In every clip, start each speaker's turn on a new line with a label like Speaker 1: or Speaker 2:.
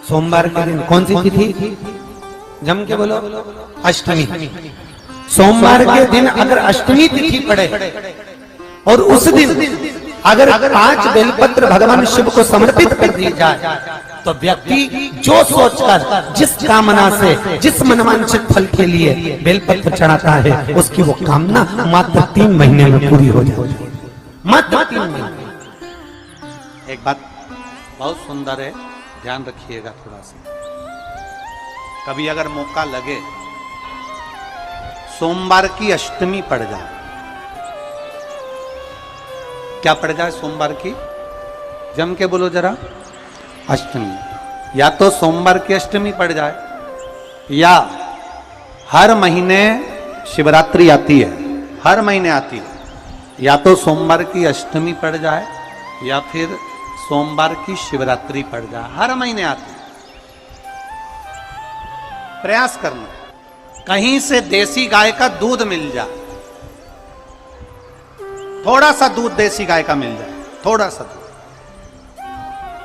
Speaker 1: सोमवार के दिन कौन सी तिथि? जम के बोलो, अष्टमी। सोमवार के दिन अगर अष्टमी तिथि पड़े और उस दिन अगर 5 बेलपत्र भगवान शिव को समर्पित कर दी जाए तो व्यक्ति जो सोचकर, जिस कामना से, जिस मनवांछित फल के लिए बेलपत्र चढ़ाता है, उसकी वो कामना मात्र 3 महीने में पूरी हो जाती है। मात्र 3 महीने।
Speaker 2: एक बात बहुत सुंदर है, ध्यान रखिएगा थोड़ा सा। कभी अगर मौका लगे, सोमवार की अष्टमी पड़ जाए, क्या पड़ जाए सोमवार की? जम के बोलो जरा, अष्टमी। या तो सोमवार की अष्टमी पड़ जाए, या हर महीने शिवरात्रि आती है, हर महीने आती है, या तो सोमवार की अष्टमी पड़ जाए या फिर सोमवार की शिवरात्रि पड़ जाए, हर महीने आती है। प्रयास करना कहीं से देसी गाय का दूध मिल जाए, थोड़ा सा दूध देसी गाय का मिल जाए, थोड़ा सा दूध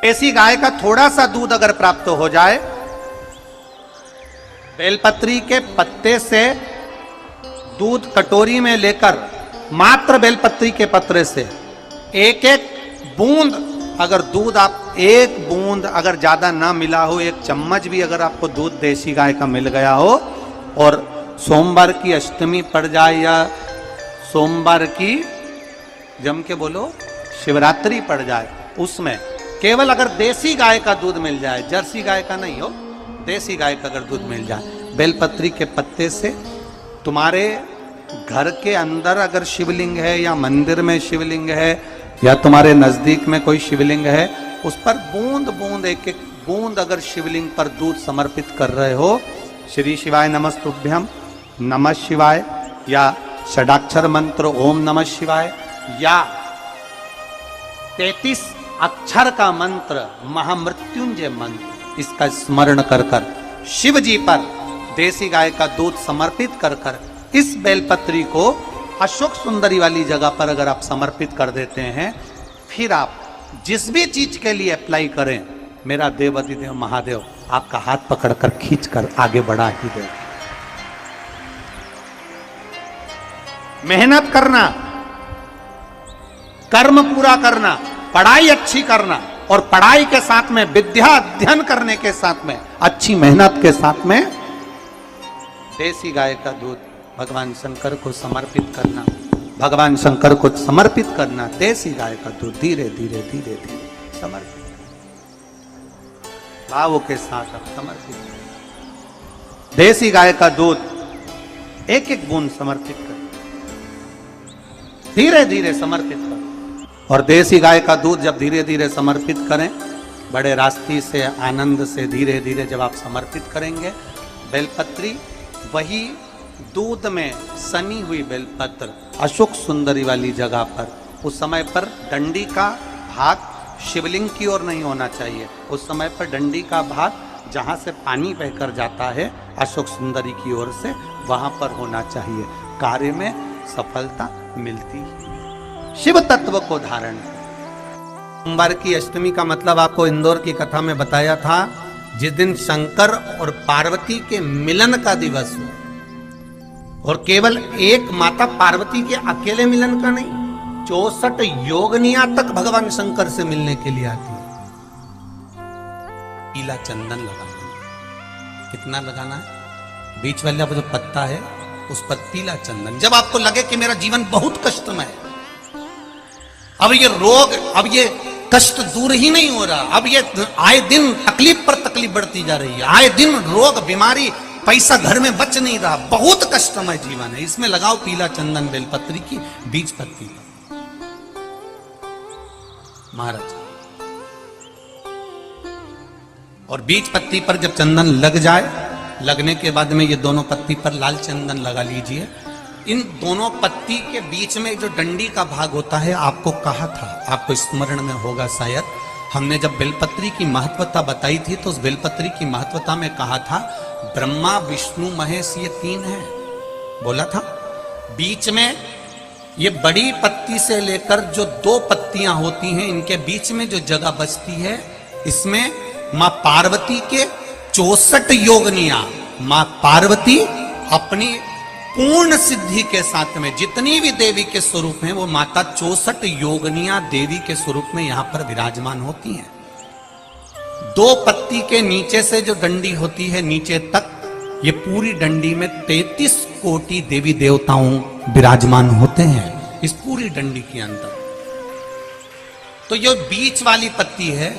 Speaker 2: देसी गाय का, थोड़ा सा दूध अगर प्राप्त हो जाए, बेलपत्री के पत्ते से दूध कटोरी में लेकर, मात्र बेलपत्री के पत्रे से एक एक बूंद अगर दूध, आप एक बूंद अगर ज्यादा ना मिला हो, 1 चम्मच भी अगर आपको दूध देसी गाय का मिल गया हो, और सोमवार की अष्टमी पड़ जाए या सोमवार की, जम के बोलो, शिवरात्रि पड़ जाए, उसमें केवल अगर देसी गाय का दूध मिल जाए, जर्सी गाय का नहीं हो, देसी गाय का अगर दूध मिल जाए, बेलपत्री के पत्ते से, तुम्हारे घर के अंदर अगर शिवलिंग है या मंदिर में शिवलिंग है या तुम्हारे नजदीक में कोई शिवलिंग है, उस पर बूंद बूंद, एक एक बूंद अगर शिवलिंग पर दूध समर्पित कर रहे हो, श्री शिवाय नमस्तुभ्यम, नमः शिवाय, या षडाक्षर मंत्र ओम नमः शिवाय, या 33 अक्षर का मंत्र महामृत्युंजय मंत्र, इसका स्मरण कर कर शिव जी पर देसी गाय का दूध समर्पित कर कर इस बेलपत्री को अशोक सुंदरी वाली जगह पर अगर आप समर्पित कर देते हैं, फिर आप जिस भी चीज के लिए अप्लाई करें, मेरा देवाधिदेव महादेव आपका हाथ पकड़कर खींचकर आगे बढ़ा ही दे। मेहनत करना, कर्म पूरा करना, पढ़ाई अच्छी करना, और पढ़ाई के साथ में विद्या अध्ययन करने के साथ में अच्छी मेहनत के साथ में देसी गाय का दूध भगवान शंकर को समर्पित करना, भगवान शंकर को समर्पित करना, देसी गाय का दूध धीरे धीरे धीरे धीरे समर्पित, भावों के साथ आप समर्पित, देसी गाय का दूध एक एक बूंद समर्पित करें, धीरे धीरे समर्पित करें। और देसी गाय का दूध जब धीरे धीरे समर्पित करें, बड़े रास्ते से, आनंद से धीरे धीरे जब आप समर्पित करेंगे, बेलपत्री वही दूध में सनी हुई बेलपत्र अशोक सुंदरी वाली जगह पर, उस समय पर डंडी का भाग शिवलिंग की ओर नहीं होना चाहिए, उस समय पर डंडी का भाग जहां से पानी बहकर जाता है अशोक सुंदरी की ओर से, वहां पर होना चाहिए। कार्य में सफलता मिलती है। शिव तत्व को धारण। सोमवार की अष्टमी का मतलब आपको इंदौर की कथा में बताया था, जिस दिन शंकर और पार्वती के मिलन का दिवस हो, और केवल एक माता पार्वती के अकेले मिलन का नहीं, 64 योगनिया तक भगवान शंकर से मिलने के लिए आती है। पीला चंदन लगाना, कितना लगाना है? बीच वाला जो पत्ता है उस पर पीला चंदन। जब आपको लगे कि मेरा जीवन बहुत कष्टमय है, अब ये रोग, अब ये कष्ट दूर ही नहीं हो रहा, अब ये आए दिन तकलीफ पर तकलीफ बढ़ती जा रही है, आए दिन रोग, बीमारी, पैसा घर में बच नहीं रहा, बहुत कष्टमय जीवन है, इसमें लगाओ पीला चंदन बेलपत्री की बीज पत्ती पर। महाराज, और बीज पत्ती पर जब चंदन लग जाए, लगने के बाद में ये दोनों पत्ती पर लाल चंदन लगा लीजिए। इन दोनों पत्ती के बीच में जो डंडी का भाग होता है, आपको कहा था, आपको स्मरण में होगा शायद, हमने जब बेलपत्री की महत्वता बताई थी तो उस बेलपत्री की महत्वता में कहा था, ब्रह्मा विष्णु महेश ये 3 हैं, बोला था। बीच में ये बड़ी पत्ती से लेकर जो 2 पत्तियां होती हैं, इनके बीच में जो जगह बचती है, इसमें मां पार्वती के 64 योगनिया, मां पार्वती अपनी पूर्ण सिद्धि के साथ में जितनी भी देवी के स्वरूप हैं वो माता 64 योगनिया देवी के स्वरूप में यहां पर विराजमान होती हैं। 2 पत्ती के नीचे से जो डंडी होती है नीचे तक, ये पूरी डंडी में 33 कोटि देवी देवताओं विराजमान होते हैं इस पूरी डंडी के अंदर। तो ये बीच वाली पत्ती है,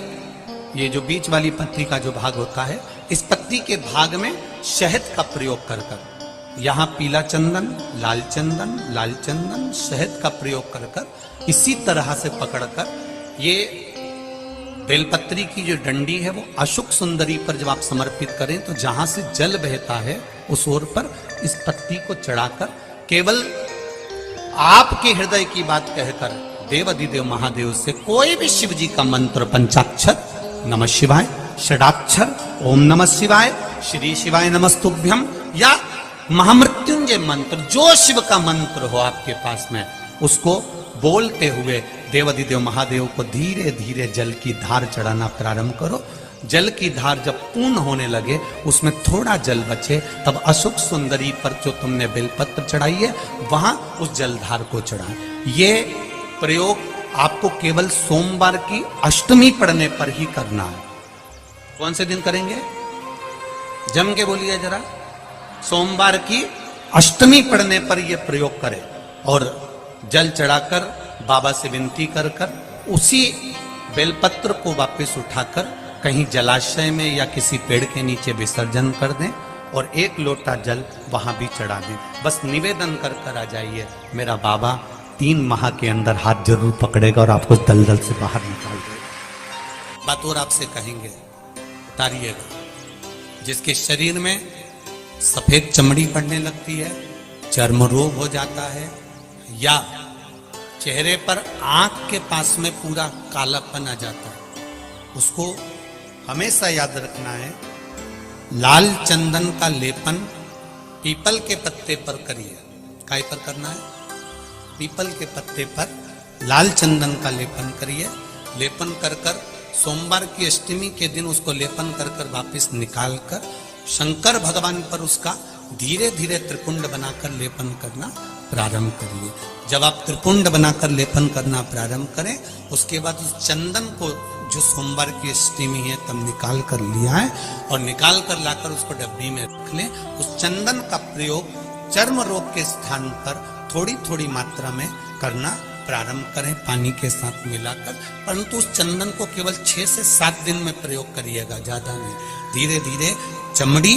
Speaker 2: ये जो बीच वाली पत्ती का जो भाग होता है, इस पत्ती के भाग में शहद का प्रयोग कर कर, यहां पीला चंदन, लाल चंदन, शहद का प्रयोग कर कर इसी तरह से पकड़कर ये बेलपत्री की जो डंडी है वो अशोक सुंदरी पर जब आप समर्पित करें तो जहां से जल बहता है उस ओर पर इस पत्ती को चढ़ाकर केवल आपके हृदय की बात कहकर देवाधिदेव महादेव से कोई भी शिव जी का मंत्र, पंचाक्षर नमः शिवाय, षडाक्षर ओम नमः शिवाय, श्री शिवाय नमस्तुभ्यम या महामृत्युंजय मंत्र, जो शिव का मंत्र हो आपके पास में, उसको बोलते हुए देवाधिदेव महादेव को धीरे धीरे जल की धार चढ़ाना प्रारंभ करो। जल की धार जब पूर्ण होने लगे, उसमें थोड़ा जल बचे, तब अशोक सुंदरी पर जो तुमने बेलपत्र चढ़ाई है वहां उस जलधार को चढ़ाए। ये प्रयोग आपको केवल सोमवार की अष्टमी पड़ने पर ही करना है। कौन से दिन करेंगे? जम के बोलिए जरा। सोमवार की अष्टमी पड़ने पर यह प्रयोग करें और जल चढ़ाकर बाबा से विनती कर कर उसी बेलपत्र को वापस उठाकर कहीं जलाशय में या किसी पेड़ के नीचे विसर्जन कर दें और 1 लोटा जल वहां भी चढ़ा दें। बस निवेदन कर कर आ जाइए, मेरा बाबा 3 माह के अंदर हाथ जरूर पकड़ेगा और आपको दलदल से बाहर निकाल देगा। बात और आपसे कहेंगे, उतारिएगा। जिसके शरीर में सफेद चमड़ी पड़ने लगती है, चर्म रोग हो जाता है, या चेहरे पर आंख के पास में पूरा कालापन आ जाता है, उसको हमेशा याद रखना है, लाल चंदन का लेपन पीपल के पत्ते पर करिए। काय पर करना है? पीपल के पत्ते पर लाल चंदन का लेपन करिए। लेपन कर कर सोमवार की अष्टमी के दिन उसको लेपन कर कर वापिस निकाल कर शंकर भगवान पर उसका धीरे धीरे त्रिपुंड बनाकर लेपन करना प्रारंभ करिए। जब आप त्रिपुंड बनाकर लेपन करना प्रारंभ करें, उसके बाद उस चंदन को जो सोमवार की अष्टमी है तब निकाल कर लिया है और निकाल कर लाकर उसको डब्बी में रख लें। उस चंदन का प्रयोग चर्म रोग के स्थान पर थोड़ी थोड़ी मात्रा में करना प्रारंभ करें पानी के साथ मिलाकर, परंतु उस चंदन को केवल 6 से 7 दिन में प्रयोग करिएगा, ज्यादा नहीं। धीरे धीरे चमड़ी,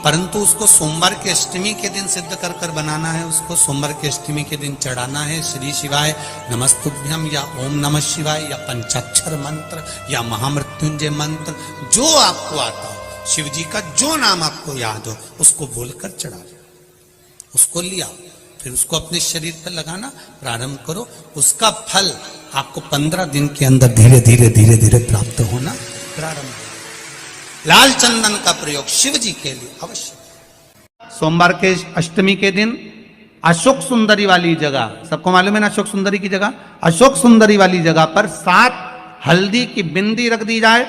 Speaker 2: परंतु उसको सोमवार की अष्टमी के दिन सिद्ध कर कर बनाना है, उसको सोमवार की अष्टमी के दिन चढ़ाना है। श्री शिवाय नमस्तुभ्यम या ओम नमः शिवाय या पंचाक्षर मंत्र या महामृत्युंजय मंत्र, जो आपको आता हो, शिव जी का जो नाम आपको याद हो उसको बोलकर चढ़ा, उसको लिया, फिर उसको अपने शरीर पर लगाना प्रारंभ करो। उसका फल आपको 15 दिन के अंदर धीरे धीरे धीरे धीरे प्राप्त होना प्रारंभ हो। लाल चंदन का प्रयोग शिव जी के लिए अवश्य। सोमवार के अष्टमी के दिन अशोक सुंदरी वाली जगह, सबको मालूम है ना अशोक सुंदरी की जगह, अशोक सुंदरी वाली जगह पर 7 हल्दी की बिंदी रख दी जाए।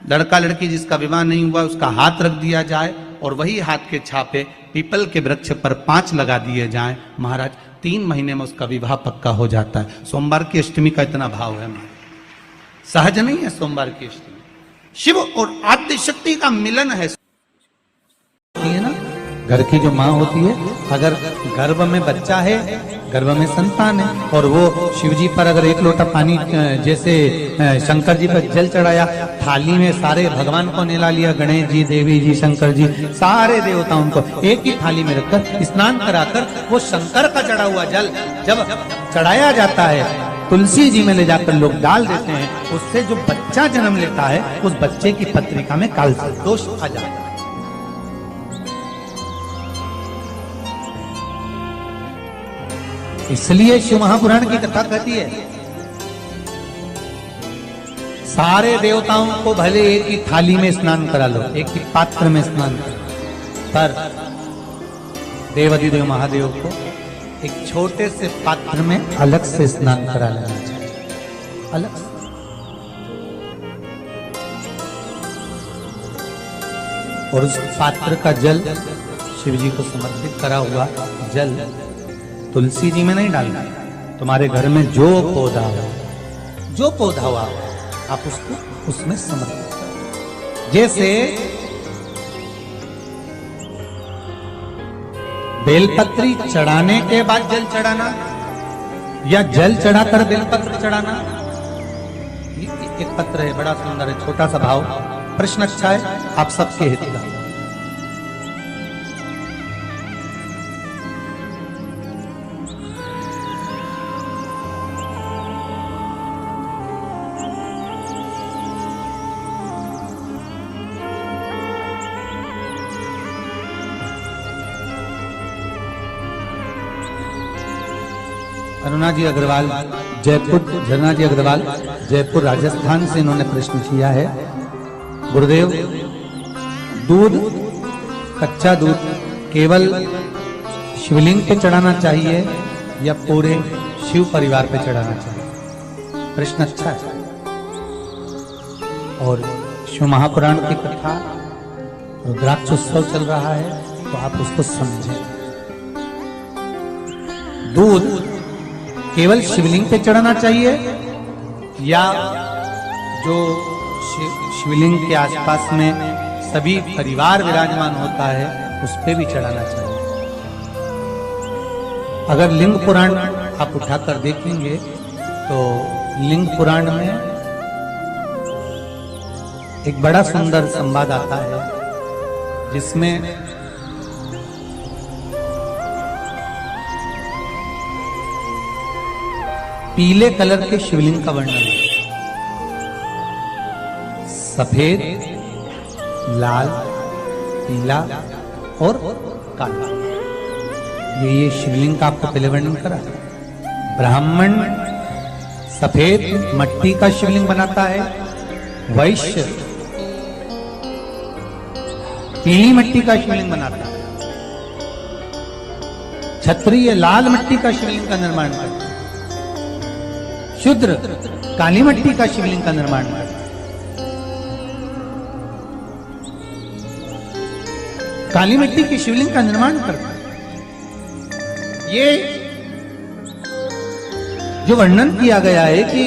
Speaker 2: लड़का लड़की जिसका विवाह नहीं हुआ उसका हाथ रख दिया जाए और वही हाथ के छापे पीपल के वृक्ष पर 5 लगा दिए जाएं। महाराज 3 महीने में उसका विवाह पक्का हो जाता है। सोमवार की अष्टमी का इतना भाव है, सहज नहीं है। सोमवार की अष्टमी शिव और आद्य शक्ति का मिलन है ना। घर की जो माँ होती है, अगर गर्भ में बच्चा है, गर्भ में संतान है, और वो शिव जी पर अगर 1 लोटा पानी, जैसे शंकर जी पर जल चढ़ाया, थाली में सारे भगवान को निला लिया, गणेश जी, देवी जी, शंकर जी, सारे देवताओं को एक ही थाली में रखकर स्नान कराकर वो शंकर का चढ़ा हुआ जल जब चढ़ाया जाता है, तुलसी जी में ले जाकर लोग डाल देते हैं, उससे जो बच्चा जन्म लेता है उस बच्चे की पत्रिका में काल दोष आ जाता है। इसलिए शिव महापुराण की कथा कहती है, सारे देवताओं को भले एक ही थाली में स्नान करा लो, एक ही पात्र में स्नान करो, पर देवाधिदेव महादेव को एक छोटे से पात्र में अलग से स्नान करा लेना चाहिए, अलग से।
Speaker 1: और उस पात्र का जल शिव जी को समर्पित करा हुआ जल तुलसी जी में नहीं डालना। तुम्हारे घर में जो पौधा हुआ आप उसको उसमें समर्पित करो। जैसे बेलपत्री चढ़ाने के बाद जल चढ़ाना या जल चढ़ाकर बेलपत्र चढ़ाना। एक पत्र है, बड़ा सुंदर है, छोटा सा भाव, प्रश्न अच्छा है, आप सबके हित का। अरुणा जी अग्रवाल जयपुर, झरना जी अग्रवाल जयपुर राजस्थान से इन्होंने प्रश्न किया है। गुरुदेव, दूध, कच्चा दूध केवल शिवलिंग पे चढ़ाना चाहिए या पूरे शिव परिवार पे चढ़ाना चाहिए? प्रश्न अच्छा है। और शिव महापुराण की कथा रुद्राक्ष उत्सव चल रहा है, तो आप उसको समझें। दूध केवल शिवलिंग पे चढ़ाना चाहिए या जो शिवलिंग के आसपास में सभी परिवार विराजमान होता है उस पे भी चढ़ाना चाहिए? अगर लिंग पुराण आप उठाकर देखेंगे तो लिंग पुराण में एक बड़ा सुंदर संवाद आता है जिसमें पीले कलर के शिवलिंग का वर्णन है। सफेद, लाल, पीला और काला, ये शिवलिंग का आपको पहले वर्णन करा। ब्राह्मण सफेद मट्टी का शिवलिंग बनाता है, वैश्य पीली मट्टी का शिवलिंग बनाता है, क्षत्रिय लाल मट्टी का शिवलिंग का निर्माण करता है, शूद्र काली मट्टी का शिवलिंग का निर्माण करता है। काली मिट्टी की शिवलिंग का निर्माण करता है। ये जो वर्णन किया गया है कि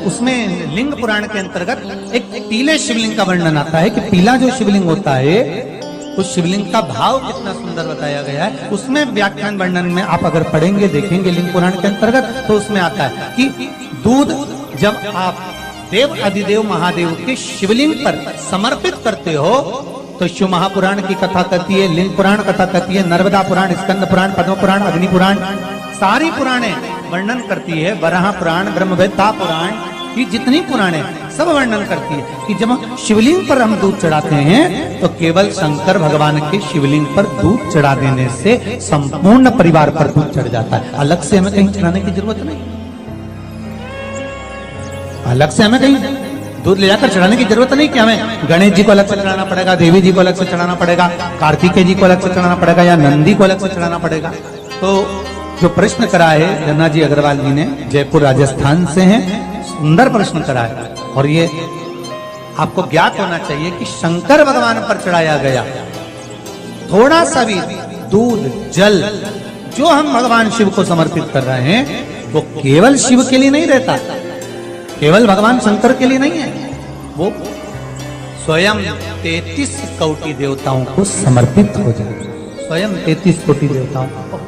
Speaker 1: उसमें लिंग पुराण के अंतर्गत एक पीले शिवलिंग का वर्णन आता है कि पीला जो शिवलिंग होता है उस शिवलिंग का भाव कितना सुंदर बताया गया है। उसमें व्याख्यान वर्णन में आप अगर पढ़ेंगे देखेंगे लिंग पुराण के अंतर्गत तो उसमें आता है कि दूध जब आप देव अधिदेव महादेव के शिवलिंग पर समर्पित करते हो तो शिव महापुराण की कथा कहती है, लिंग पुराण कथा कहती है, नर्मदा पुराण, स्कंद पुराण, पद्म पुराण, अग्नि पुराण, सारी पुराणे वर्णन करती है, वराह पुराण, ब्रह्मवेत्ता पुराण, ये जितनी पुराणे सब वर्णन करती है कि जब शिवलिंग पर हम दूध चढ़ाते हैं तो केवल शंकर भगवान के शिवलिंग पर दूध चढ़ा देने से संपूर्ण परिवार पर दूध चढ़ जाता है। अलग से हमें कहीं चढ़ाने की जरूरत नहीं, अलग से हमें कहीं दूध ले जाकर चढ़ाने की जरूरत नहीं कि हमें गणेश जी को अलग से चढ़ाना पड़ेगा, देवी जी को अलग से चढ़ाना पड़ेगा, कार्तिकेय जी को अलग से चढ़ाना पड़ेगा या नंदी को अलग से चढ़ाना पड़ेगा। तो जो प्रश्न करा है झरना जी अग्रवाल जी ने, जयपुर राजस्थान से हैं, सुंदर प्रश्न करा है। और ये आपको ज्ञात होना चाहिए कि शंकर भगवान पर चढ़ाया गया थोड़ा सा भी दूध जल जो हम भगवान शिव को समर्पित कर रहे हैं वो केवल शिव के लिए नहीं रहता, केवल भगवान शंकर के लिए नहीं है, वो स्वयं 33 कोटि देवताओं को समर्पित हो जाए, स्वयं 33 कोटि देवताओं को।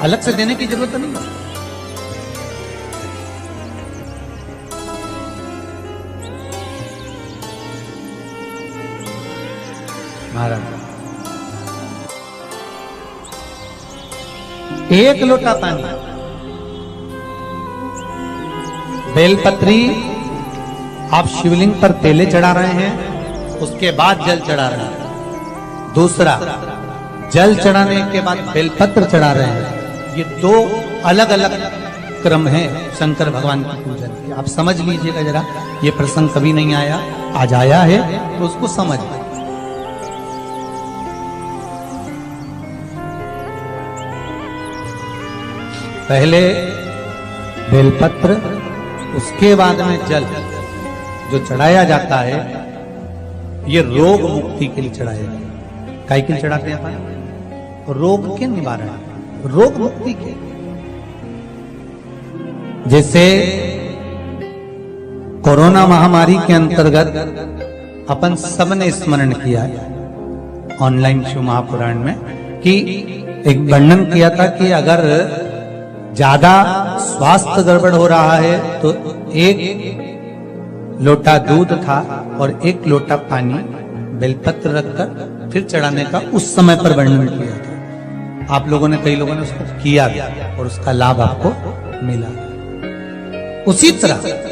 Speaker 1: अलग से देने की जरूरत नहीं है। महाराज एक लोटा पानी, बेलपत्री आप शिवलिंग पर तेले चढ़ा रहे हैं, उसके बाद जल चढ़ा रहे हैं। दूसरा, जल चढ़ाने के बाद बेलपत्र चढ़ा रहे हैं। ये दो अलग अलग क्रम है शंकर भगवान की पूजन के। आप समझ लीजिएगा जरा, ये प्रसंग कभी नहीं आया, आज आया है तो उसको समझ। पहले बेलपत्र
Speaker 2: उसके बाद में जल जो चढ़ाया जाता है ये रोग मुक्ति के लिए चढ़ाया जाता है। काय के लिए चढ़ाते हैं अपन? रोग के निवारण, रोग मुक्ति के। जैसे कोरोना महामारी के अंतर्गत अपन सबने स्मरण किया ऑनलाइन शिव महापुराण में कि एक वर्णन किया था कि अगर ज्यादा स्वास्थ्य गड़बड़ हो रहा है तो एक लोटा दूध था और एक लोटा पानी बेलपत्र रखकर फिर चढ़ाने का उस समय पर वर्णन किया था। आप लोगों ने, कई लोगों ने उसको किया भी और उसका लाभ आपको मिला। उसी तरह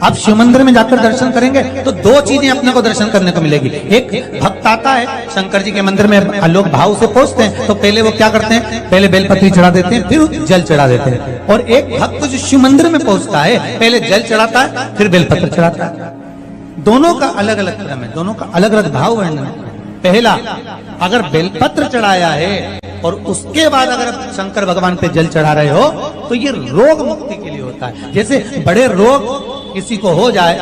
Speaker 2: आप शिव मंदिर में जाकर दर्शन करेंगे तो दो चीजें अपने को दर्शन करने को मिलेगी। एक भक्त आता है शंकर जी के मंदिर में, लोग भाव से पहुंचते हैं तो पहले वो क्या करते हैं, पहले बेलपत्री चढ़ा देते हैं फिर जल चढ़ा देते हैं। और एक भक्त जो शिव मंदिर में पहुंचता है पहले जल चढ़ाता है फिर बेलपत्र चढ़ाता है। दोनों का अलग अलग क्रम है, दोनों का अलग अलग भाव वर्णन है। पहला, अगर बेलपत्र चढ़ाया है और उसके बाद अगर शंकर भगवान पे जल चढ़ा रहे हो तो ये रोग मुक्ति के लिए होता है। जैसे बड़े रोग किसी को हो जाए,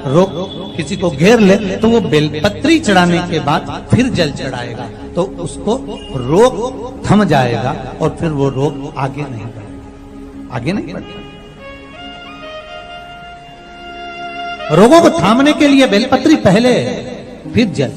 Speaker 2: रोग किसी को घेर ले तो वो बेलपत्री चढ़ाने के बाद फिर जल चढ़ाएगा तो उसको रोग थम जाएगा और फिर वो रोग आगे नहीं बढ़ेगा, आगे नहीं बढ़ेगा। रोगों को थामने के लिए बेलपत्री पहले फिर जल।